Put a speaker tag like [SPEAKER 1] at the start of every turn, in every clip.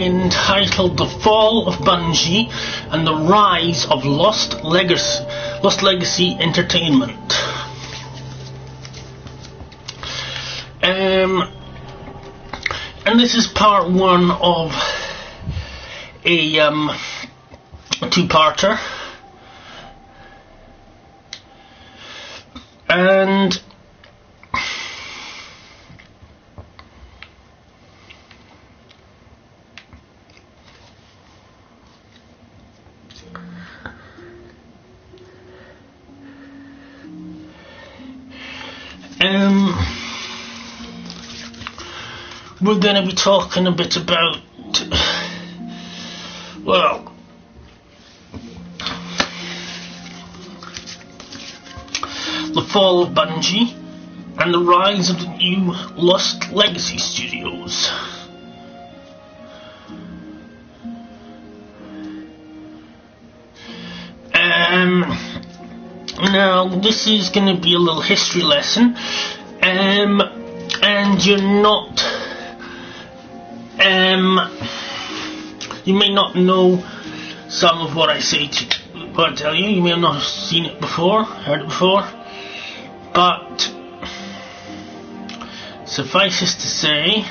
[SPEAKER 1] entitled The Fall of Bungie and the Rise of Lost Legacy Entertainment. And this is part one of a two-parter, and we're going to be talking a bit about, well, the fall of Bungie and the rise of the new Lost Legacy studios. Now, this is going to be a little history lesson, and you're not, you may not know some of what I say what I tell you. You may not have seen it before, heard it before, but suffices to say,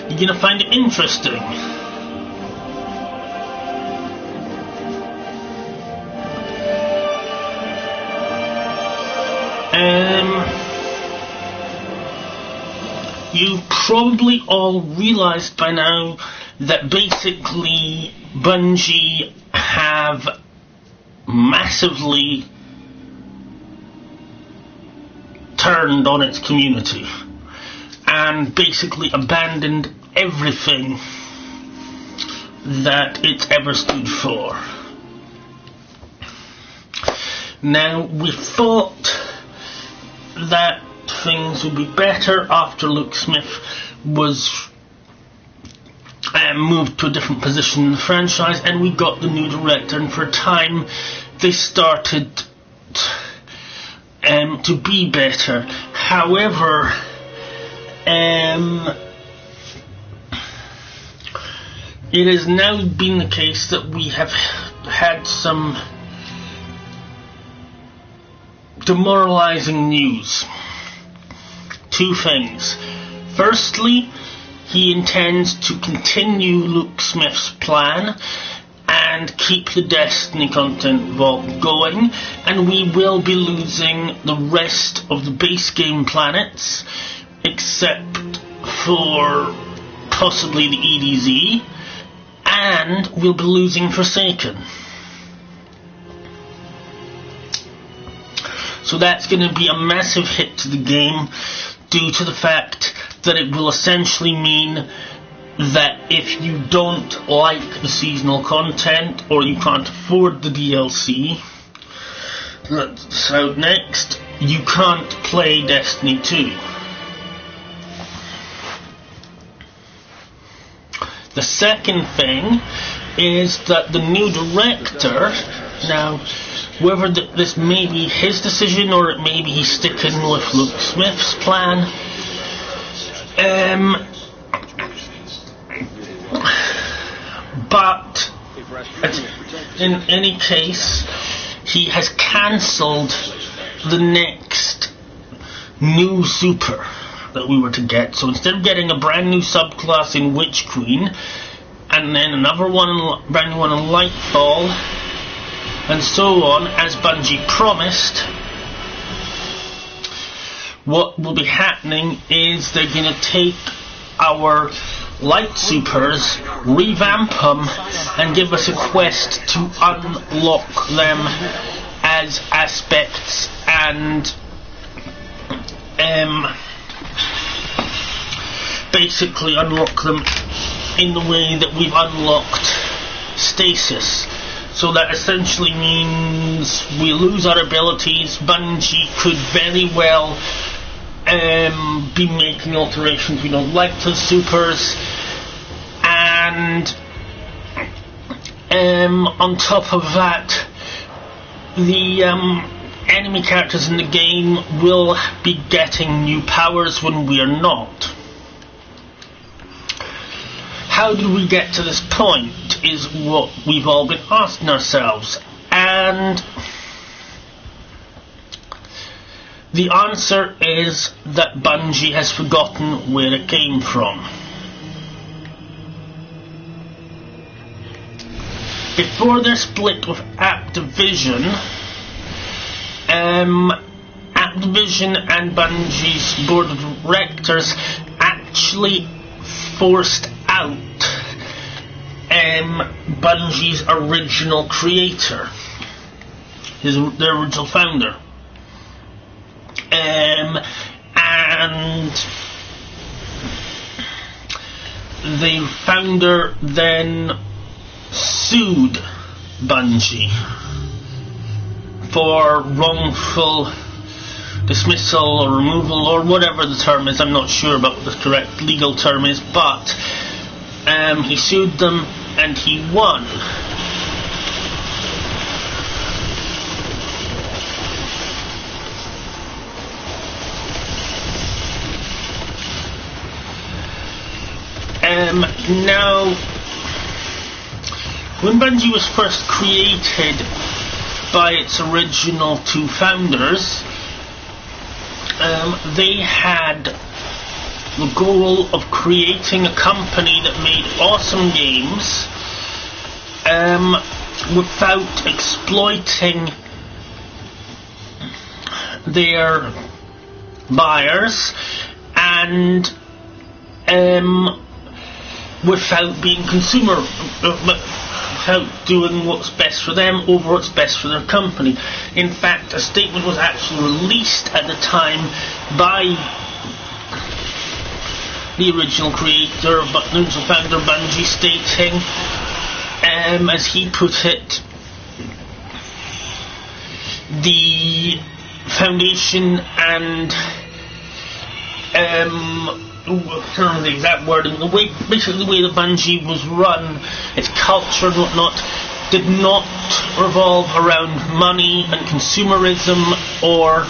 [SPEAKER 1] you're going to find it interesting. You probably all realised by now that basically Bungie have massively turned on its community and basically abandoned everything that it's ever stood for. Now, we thought that things would be better after Luke Smith was moved to a different position in the franchise, and we got the new director, and for a time they started to be better. However, it has now been the case that we have had some demoralizing news. Two things. Firstly, he intends to continue Luke Smith's plan and keep the Destiny content vault going, and we will be losing the rest of the base game planets except for possibly the EDZ, and we'll be losing Forsaken. So that's going to be a massive hit to the game, due to the fact that it will essentially mean that if you don't like the seasonal content, or you can't afford the DLC that's out next, you can't play Destiny 2. The second thing is that the new director, now whether this may be his decision or it may be he's sticking with Luke Smith's plan, but in any case, he has cancelled the next new super that we were to get. So instead of getting a brand new subclass in Witch Queen, and then another one, brand new one in Lightfall, and so on, as Bungie promised, what will be happening is they're going to take our light supers, revamp them, and give us a quest to unlock them as aspects, and basically unlock them in the way that we've unlocked Stasis. So that essentially means we lose our abilities. Bungie could very well be making alterations we don't like to supers, and on top of that, the enemy characters in the game will be getting new powers when we are not. How did we get to this point is what we've all been asking ourselves, and the answer is that Bungie has forgotten where it came from. Before their split with Activision, Activision and Bungie's board of directors actually forced out Bungie's original creator, their original founder. And the founder then sued Bungie for wrongful dismissal or removal or whatever the term is. I'm not sure about what the correct legal term is, but he sued them and he won. Now, when Bungie was first created by its original two founders, they had the goal of creating a company that made awesome games without exploiting their buyers and without being without doing what's best for them over what's best for their company. In fact, a statement was actually released at the time by the original creator, the original founder Bungie, stating, as he put it, the foundation and I don't know the exact wording, basically the way that Bungie was run, its culture and whatnot, did not revolve around money and consumerism or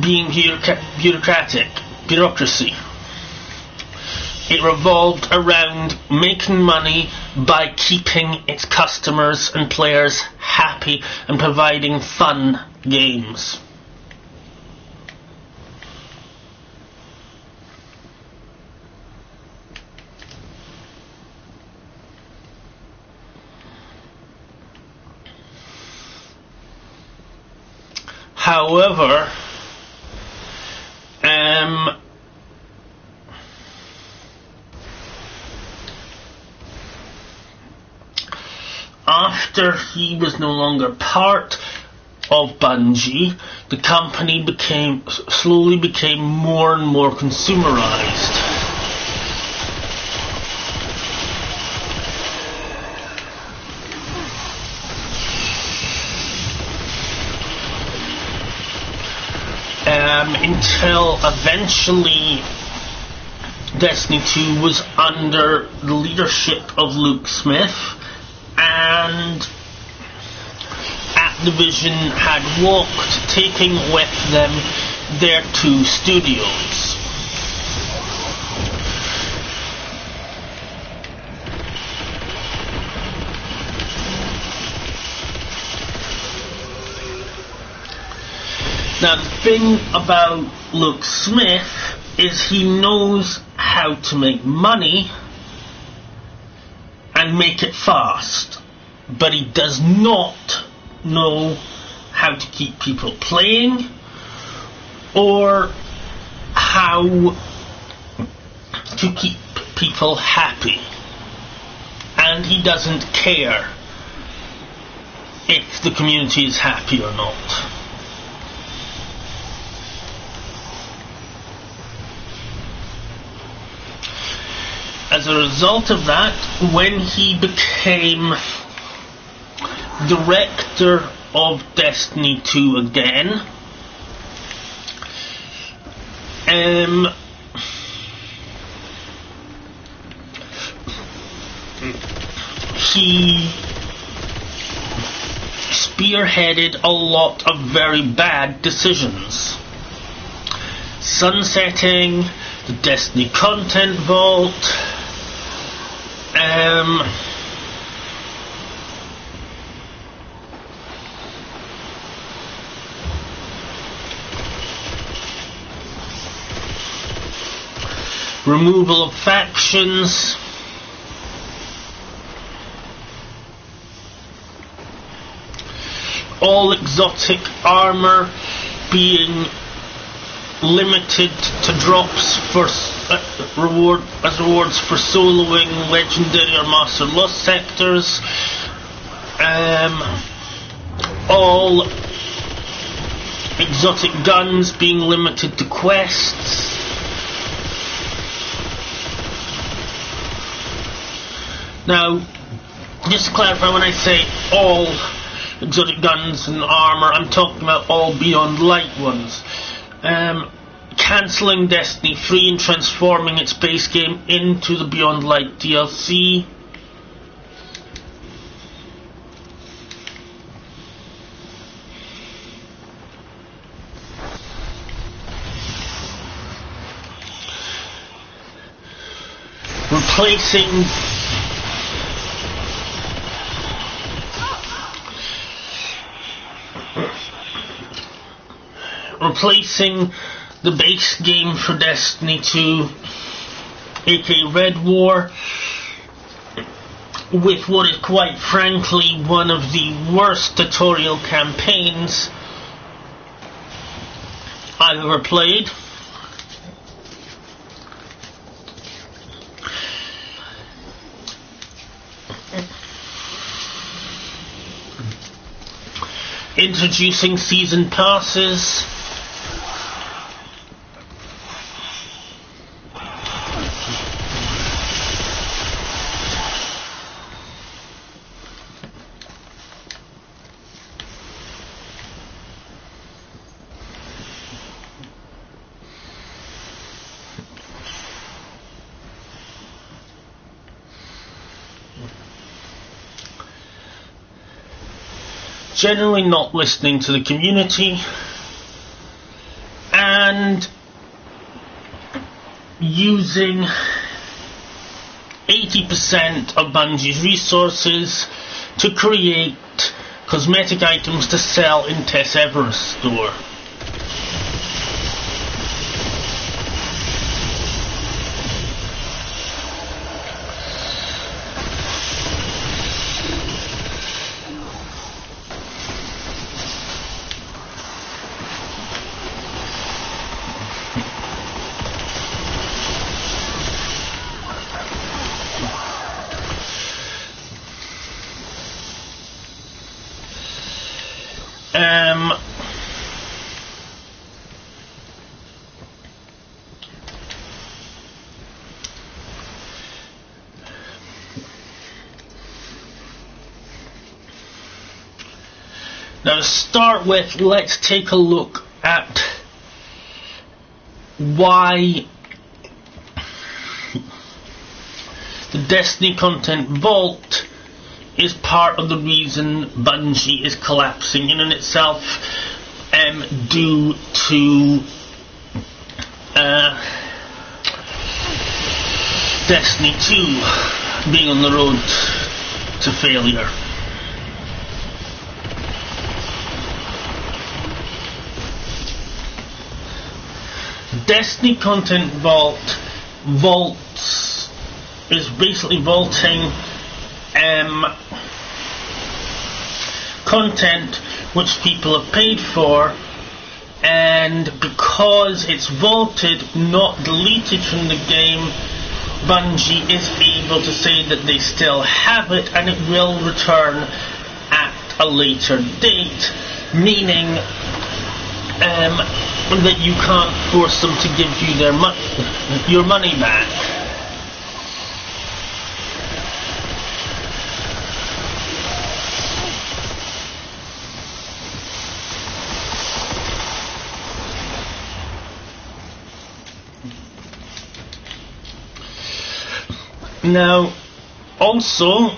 [SPEAKER 1] being bureaucracy. It revolved around making money by keeping its customers and players happy and providing fun games. However, after he was no longer part of Bungie, the company slowly became more and more consumerized. Until eventually Destiny 2 was under the leadership of Luke Smith, and Activision had walked, taking with them their two studios. Now, the thing about Luke Smith is he knows how to make money and make it fast, but he does not know how to keep people playing or how to keep people happy. And he doesn't care if the community is happy or not. As a result of that, when he became director of Destiny 2 again, he spearheaded a lot of very bad decisions. Sunsetting the Destiny Content Vault, removal of factions, all exotic armor being limited to drops for rewards for soloing legendary or master lost sectors, all exotic guns being limited to quests, now just to clarify, when I say all exotic guns and armor, I'm talking about all Beyond Light ones. Cancelling Destiny 3 and transforming its base game into the Beyond Light DLC. Replacing the base game for Destiny 2, aka Red War, with what is quite frankly one of the worst tutorial campaigns I've ever played. Introducing season passes, generally not listening to the community, and using 80% of Bungie's resources to create cosmetic items to sell in Tess Everest's store. Now to start with, let's take a look at why the Destiny Content Vault is part of the reason Bungie is collapsing in and itself, due to Destiny 2 being on the road to failure. Destiny Content Vaults is basically vaulting content which people have paid for, and because it's vaulted, not deleted from the game, Bungie is able to say that they still have it and it will return at a later date, meaning that you can't force them to give you your money back. Now, also,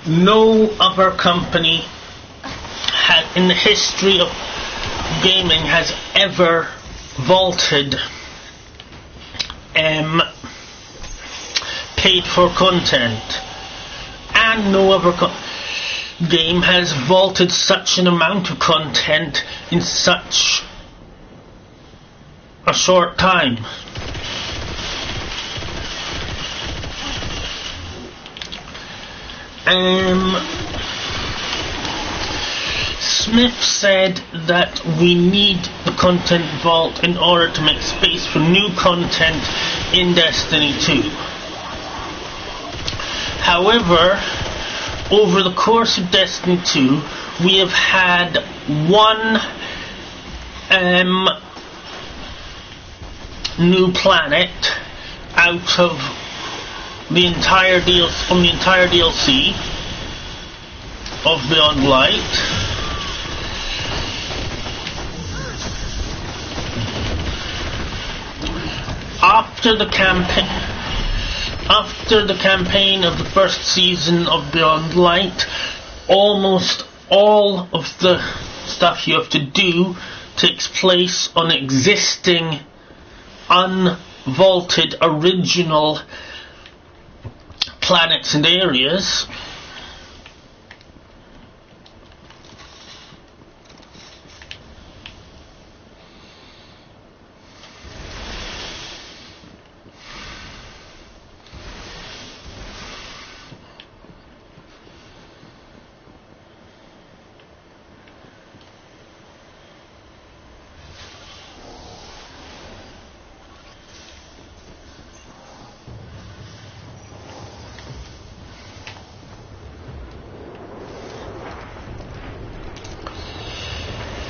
[SPEAKER 1] no other company in the history of gaming has ever vaulted paid for content, and no other game has vaulted such an amount of content in such a short time. Smith said that we need the content vault in order to make space for new content in Destiny 2. However, over the course of Destiny 2, we have had one new planet out of the entire DLC of Beyond Light. After the campaign of the first season of Beyond Light, almost all of the stuff you have to do takes place on existing unvaulted original planets and areas.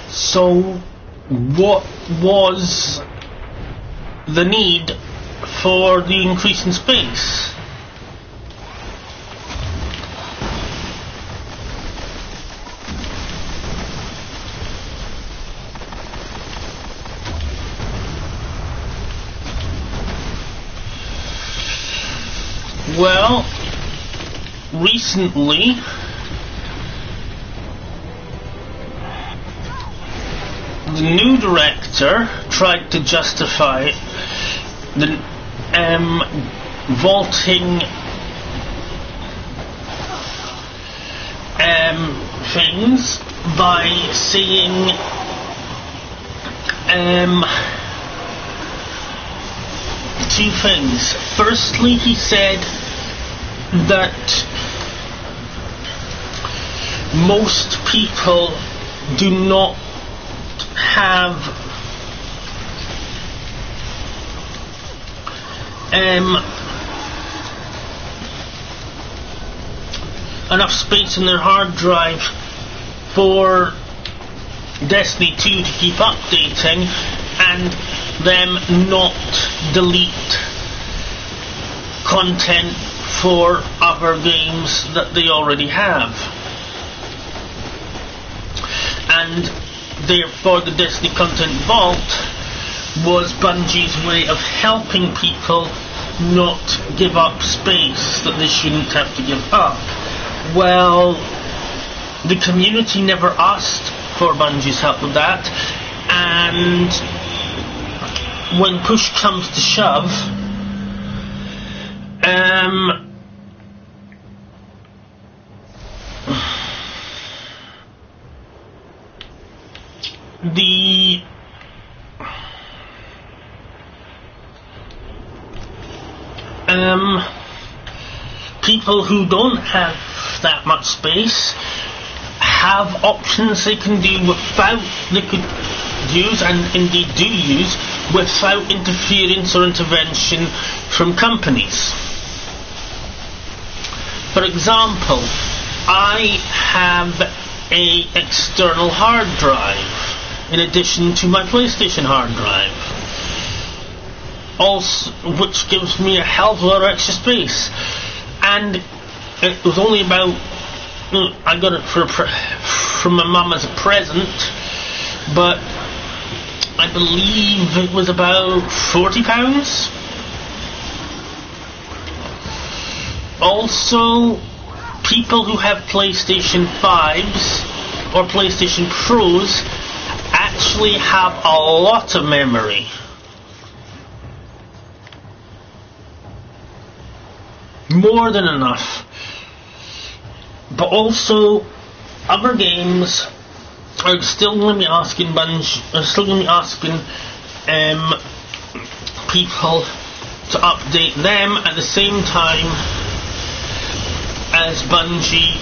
[SPEAKER 1] So, what was the need for the increase in space? Well, recently, the new director tried to justify the vaulting things by saying two things. Firstly, he said that most people do not have enough space in their hard drive for Destiny 2 to keep updating, and them not delete content for other games that they already have. And therefore the Destiny Content Vault was Bungie's way of helping people not give up space that they shouldn't have to give up. Well, the community never asked for Bungie's help with that, and when push comes to shove, the people who don't have that much space have options they can do without, they could use and indeed do use without interference or intervention from companies. For example, I have a external hard drive in addition to my PlayStation hard drive, also, which gives me a hell of a lot of extra space. And it was only about, I got it from my mum as a present, but I believe it was about £40. Also, people who have PlayStation 5s or PlayStation Pros actually have a lot of memory. More than enough. But also, other games are still going to be asking people to update them at the same time as Bungie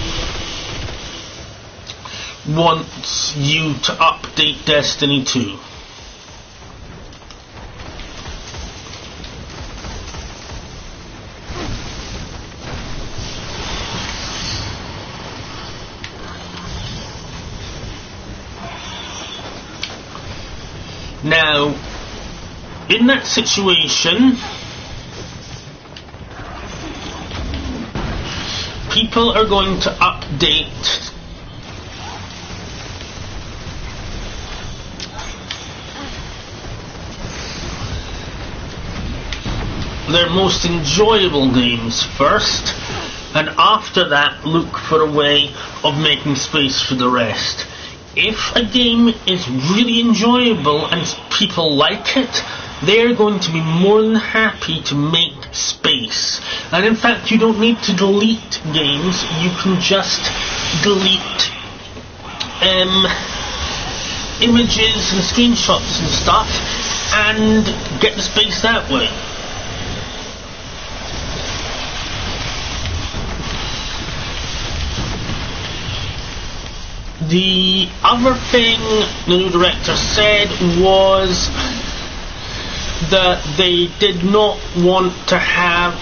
[SPEAKER 1] wants you to update Destiny 2. Now, in that situation, people are going to update their most enjoyable games first, and after that look for a way of making space for the rest. If a game is really enjoyable and people like it, they're going to be more than happy to make space. And in fact, you don't need to delete games, you can just delete images and screenshots and stuff and get the space that way. The other thing the new director said was that they did not want to have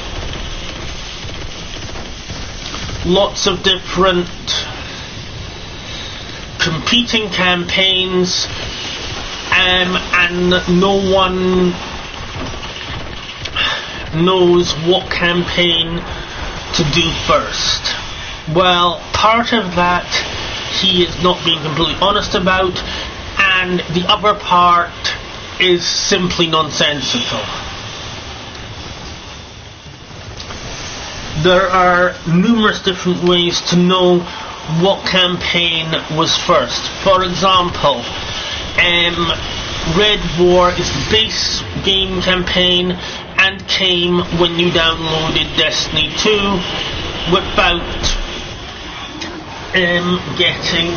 [SPEAKER 1] lots of different competing campaigns and no one knows what campaign to do first. Well, part of that he is not being completely honest about, and the other part is simply nonsensical. There are numerous different ways to know what campaign was first. For example, Red War is the base game campaign and came when you downloaded Destiny 2 without getting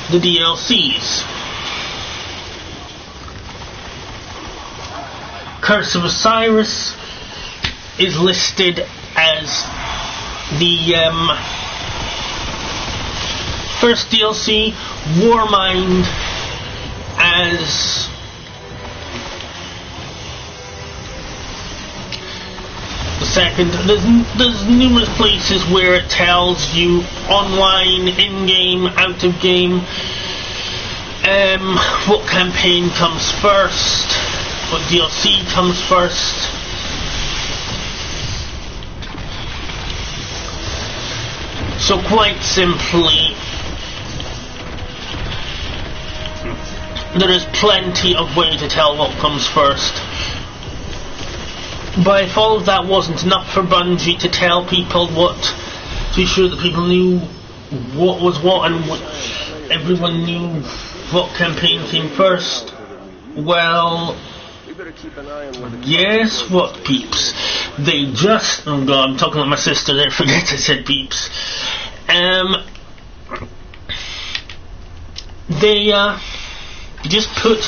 [SPEAKER 1] the DLCs. Curse of Osiris is listed as the first DLC, Warmind as the second. There's numerous places where it tells you online, in-game, out-of-game, what campaign comes first, what DLC comes first. So quite simply, there is plenty of way to tell what comes first. But if all of that wasn't enough for Bungie to tell people what, to be sure that people knew what was what and everyone knew what campaign came first, well, guess what, peeps? They just, oh god, I'm talking like my sister there, forget I said peeps. They just put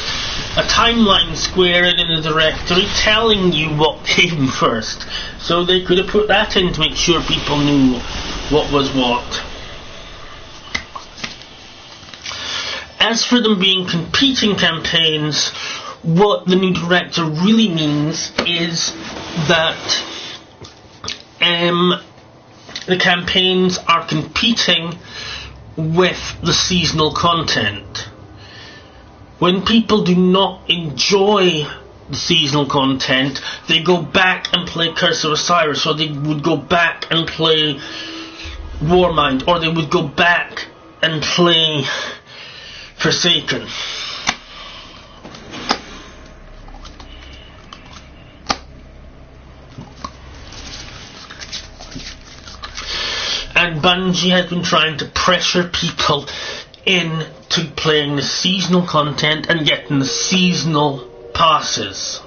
[SPEAKER 1] a timeline square in the directory telling you what came first. So they could have put that in to make sure people knew what was what. As for them being competing campaigns, what the new director really means is that the campaigns are competing with the seasonal content. When people do not enjoy the seasonal content, they go back and play Curse of Osiris, or they would go back and play Warmind, or they would go back and play Forsaken. Bungie has been trying to pressure people into playing the seasonal content and getting the seasonal passes.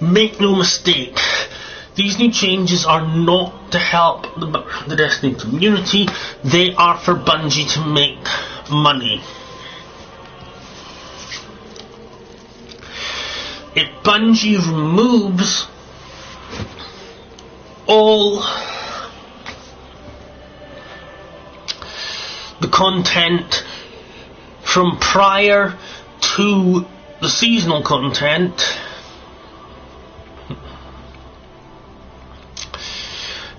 [SPEAKER 1] Make no mistake, these new changes are not to help the Destiny community, they are for Bungie to make money. If Bungie removes all the content from prior to the seasonal content,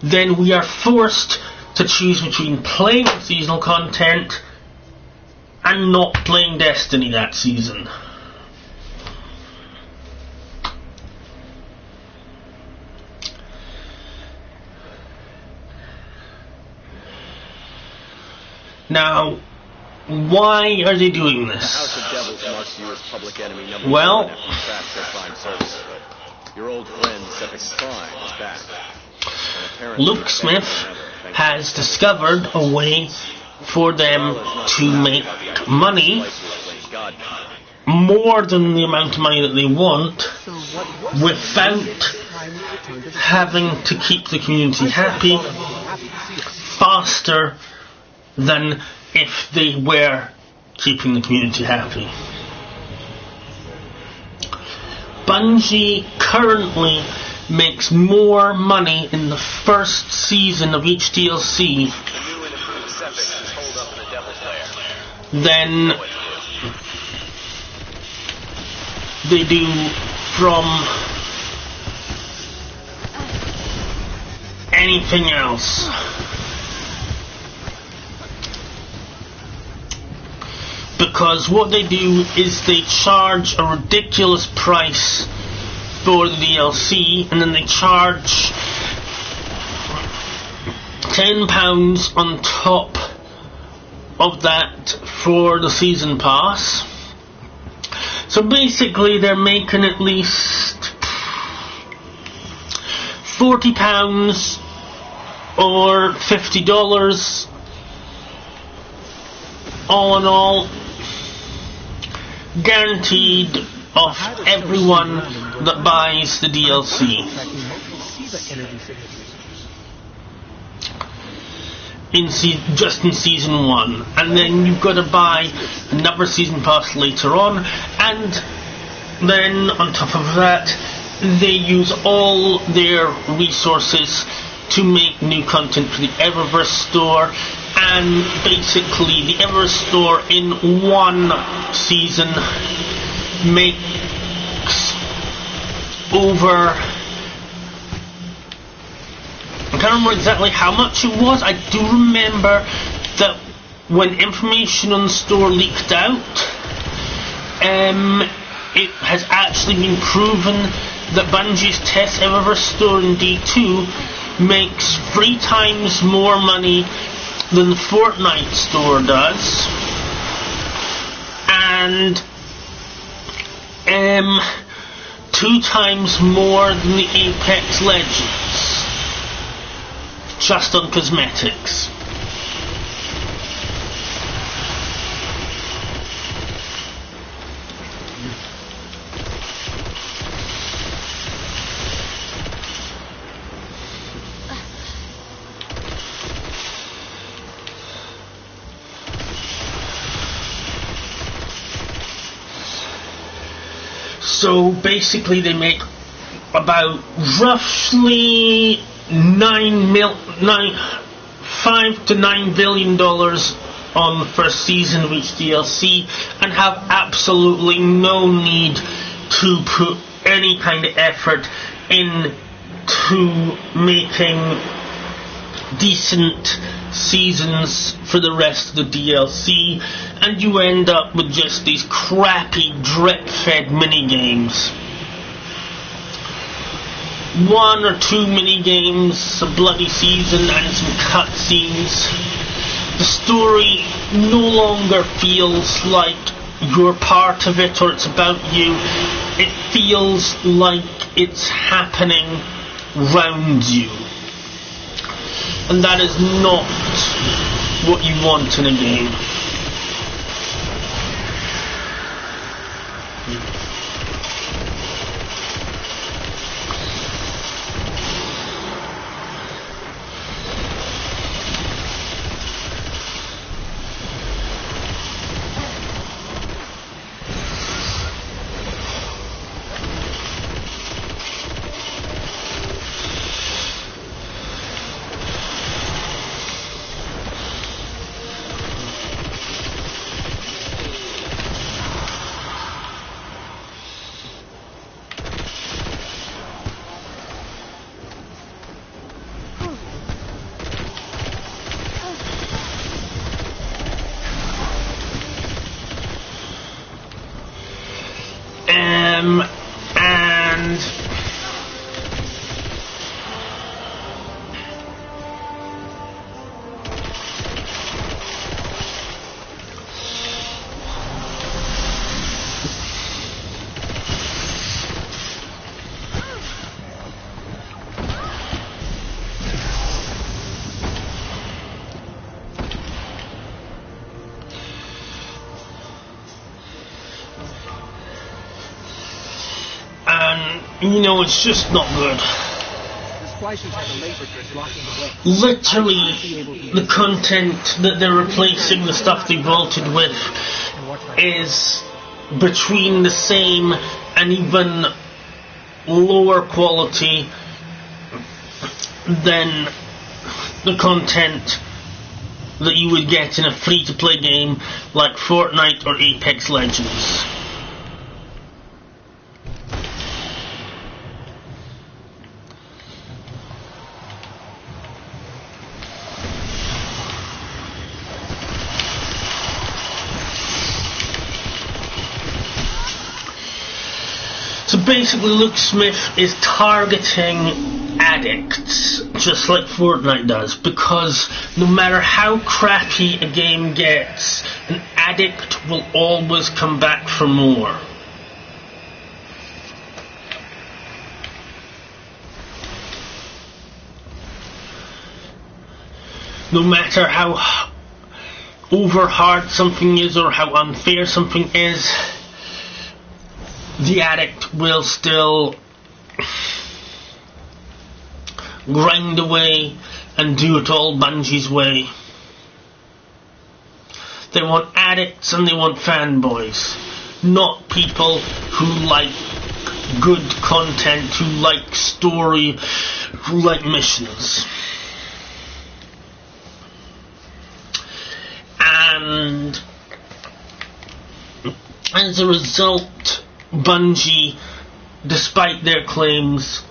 [SPEAKER 1] then we are forced to choose between playing seasonal content and not playing Destiny that season. Now, why are they doing this? Well,
[SPEAKER 2] your old friend Septic Spine is back.
[SPEAKER 1] Luke Smith has discovered a way for them to make money, more than the amount of money that they want, without having to keep the community happy, faster than if they were keeping the community happy. Bungie currently makes more money in the first season of each DLC than they do from anything else. Because what they do is they charge a ridiculous price for the DLC, and then they charge £10 on top of that for the season pass. So basically they're making at least £40 or $50 all in all, guaranteed of everyone that buys the DLC. Just in Season 1. And then you've got to buy another Season Pass later on, and then on top of that, they use all their resources to make new content for the Eververse store, and basically the Eververse store in one season makes over, I can't remember exactly how much it was. I do remember that when information on the store leaked out, it has actually been proven that Bungie's test Eververse store in D2 makes 3 times more money than the Fortnite store does, and 2 times more than the Apex Legends, just on cosmetics. So basically they make about roughly $5 to $9 billion on the first season of each DLC, and have absolutely no need to put any kind of effort into making decent seasons for the rest of the DLC, and you end up with just these crappy drip-fed minigames. 1 or 2 minigames, a bloody season, and some cutscenes. The story no longer feels like you're part of it or it's about you. it feels like it's happening round you. And that is not what you want in a game. And you know, it's just not good. Literally, the content that they're replacing the stuff they vaulted with is between the same and even lower quality than the content that you would get in a free-to-play game like Fortnite or Apex Legends. So basically, Luke Smith is targeting addicts, just like Fortnite does, because no matter how crappy a game gets, an addict will always come back for more. No matter how over hard something is or how unfair something is, the addict will still grind away and do it all Bungie's way. They want addicts and they want fanboys, not people who like good content, who like story, who like missions. And as a result, Bungie, despite their claims,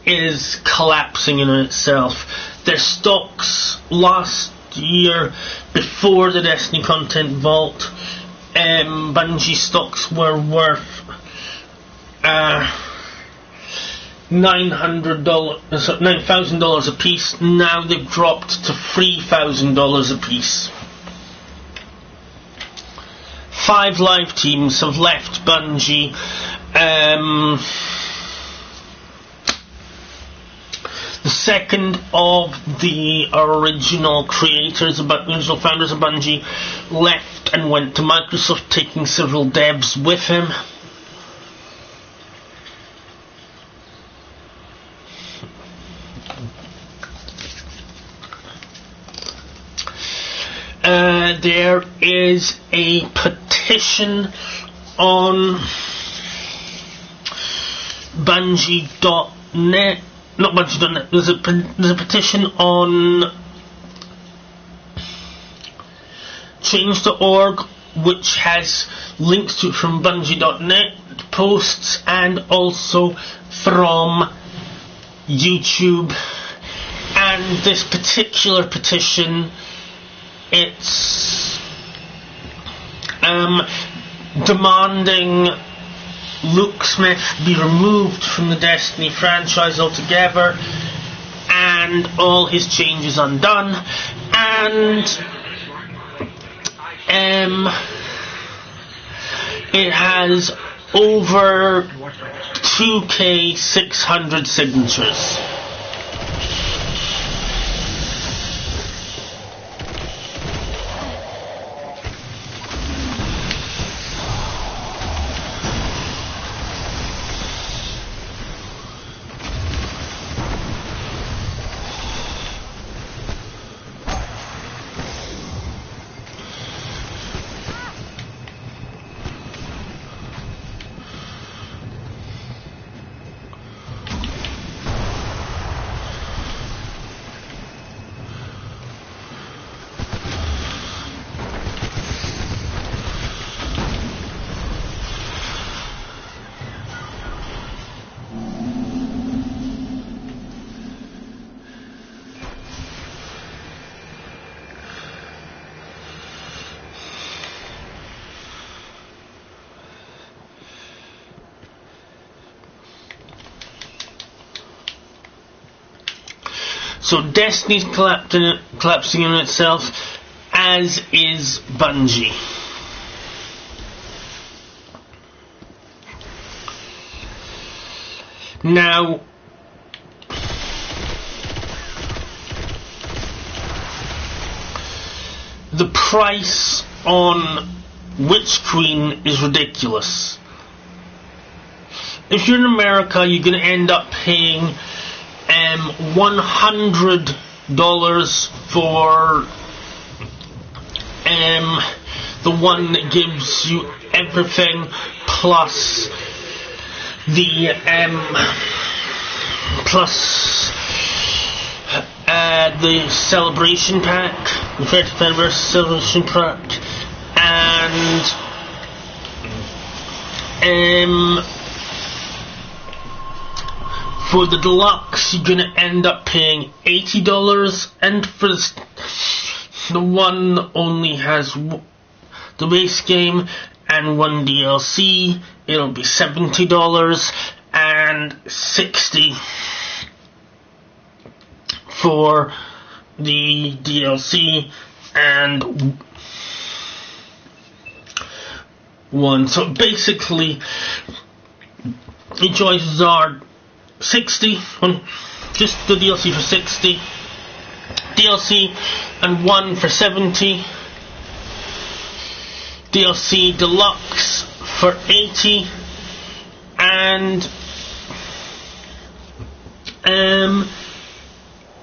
[SPEAKER 1] is collapsing in itself. Their stocks last year, before the Destiny content vault, Bungie stocks were worth $9,000 a piece. Now they've dropped to $3,000 a piece. 5 live teams have left Bungie. The second of the original founders of Bungie left and went to Microsoft, taking several devs with him. There is a petition on Bungie.net. Not Bungie.net. There's a petition on Change.org, which has links to it from Bungie.net posts and also from YouTube. And this particular petition, it's demanding Luke Smith be removed from the Destiny franchise altogether and all his changes undone, and it has over 2,600 signatures. So Destiny's collapsing in itself, as is Bungie. Now, the price on Witch Queen is ridiculous. If you're in America, you're going to end up paying $100 for the one that gives you everything plus the the celebration pack, the 35th anniversary celebration pack, and for the deluxe, you're going to end up paying $80, and for the one that only has the base game and one DLC, it'll be $70 and $60 for the DLC and one. So basically, the choices are 60 on just the DLC for 60, DLC and one for 70, DLC deluxe for 80, and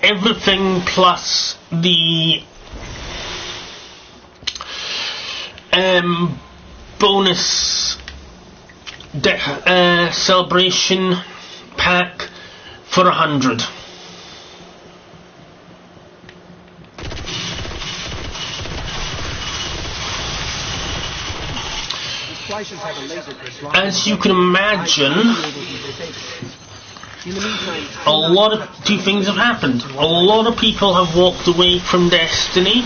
[SPEAKER 1] everything plus the bonus celebration pack for 100. As you can imagine, two things have happened. A lot of people have walked away from Destiny,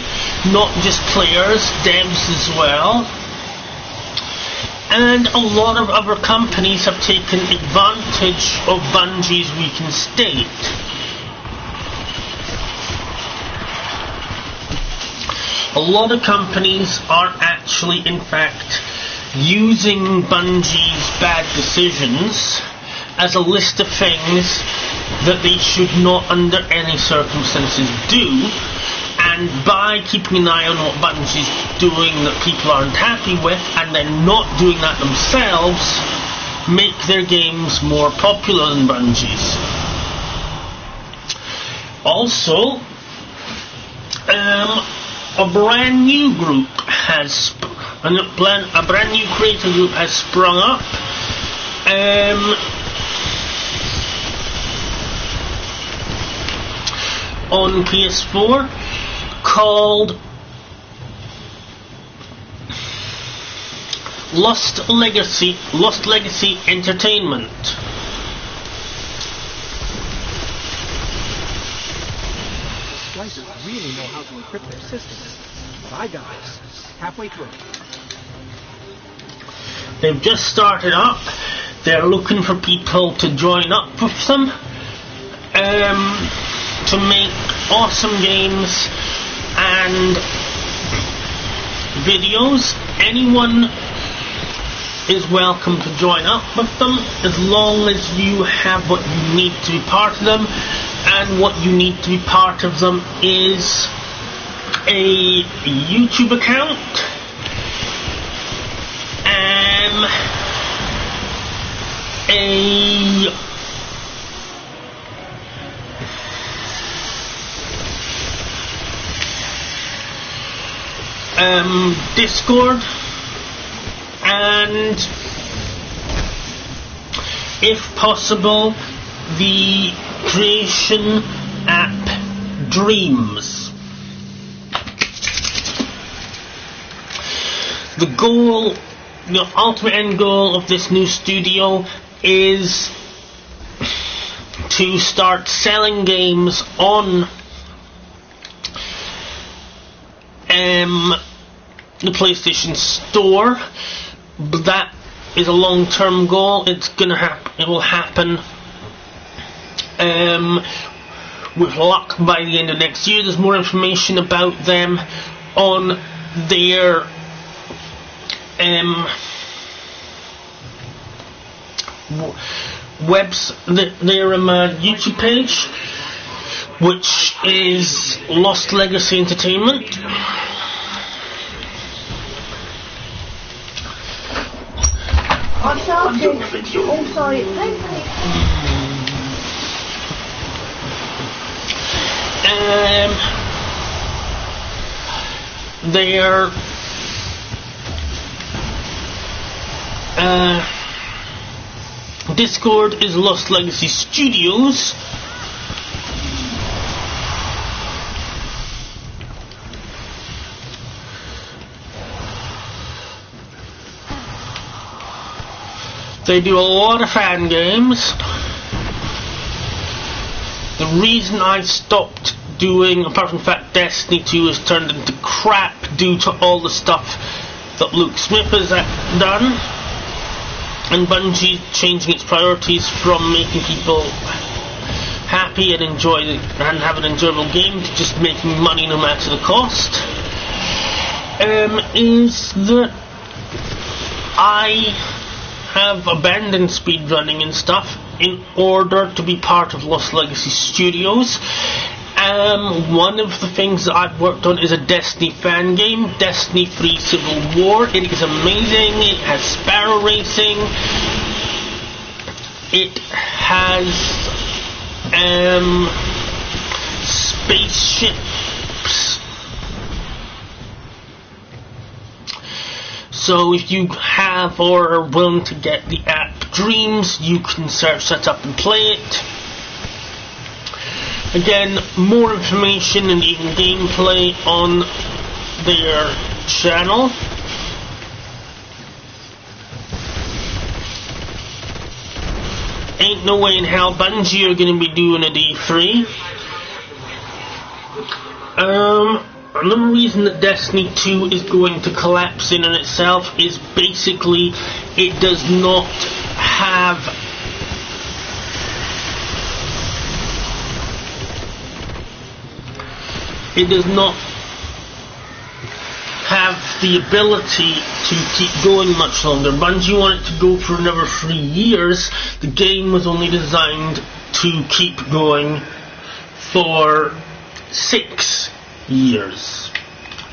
[SPEAKER 1] not just players, devs as well. And a lot of other companies have taken advantage of Bungie's weakened state. A lot of companies are actually, in fact, using Bungie's bad decisions as a list of things that they should not under any circumstances do, and by keeping an eye on what Bungie's doing that people aren't happy with and then not doing that themselves, make their games more popular than Bungie's. Also, a brand new group has a brand new creator group has sprung up on PS4 called Lost Legacy Entertainment.
[SPEAKER 3] Splicers really know how to encrypt their systems. Bye guys, halfway through.
[SPEAKER 1] They've just started up. They're looking for people to join up with them to make awesome games and videos. Anyone, is welcome to join up with them, as long as you have what you need to be part of them. And what you need to be part of them is a YouTube account, Discord, and if possible the creation app Dreams. The goal, the ultimate end goal of this new studio is to start selling games on the PlayStation Store, but that is a long-term goal. It will happen with luck by the end of next year. There's more information about them on their their YouTube page, which is Lost Legacy Entertainment.
[SPEAKER 4] I'm doing a video. Oh, sorry.
[SPEAKER 1] Their Discord is Lost Legacy Studios. They do a lot of fan games. The reason I stopped doing, apart from the fact Destiny 2 has turned into crap due to all the stuff that Luke Smith has done, and Bungie changing its priorities from making people happy and have an enjoyable game to just making money no matter the cost, is that I have abandoned speedrunning and stuff in order to be part of Lost Legacy Studios. One of the things that I've worked on is a Destiny fan game, Destiny 3 Civil War. It is amazing. It has sparrow racing. It has spaceships. So if you have or are willing to get the app Dreams, you can set up and play it. Again, more information and even gameplay on their channel. Ain't no way in hell Bungie are going to be doing a D3. Another reason that Destiny 2 is going to collapse in on itself is basically it does not have the ability to keep going much longer. Bungie wanted to go for another 3 years. The game was only designed to keep going for 6 years,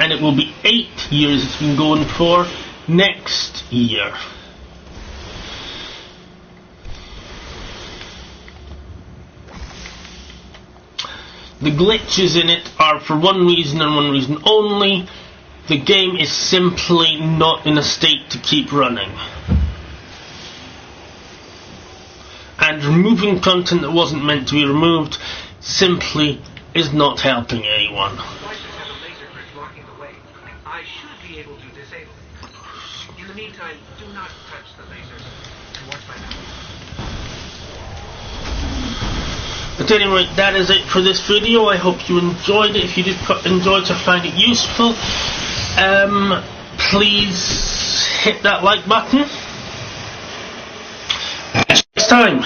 [SPEAKER 1] and it will be 8 years it's been going for next year. The glitches in it are for one reason and one reason only. The game is simply not in a state to keep running. And removing content that wasn't meant to be removed simply is not helping anyone.
[SPEAKER 3] I should be able to disable it. In the meantime, do not touch the lasers and watch my mouth.
[SPEAKER 1] At any rate, that is it for this video. I hope you enjoyed it. If you did enjoy it or find it useful, please hit that like button. Next time.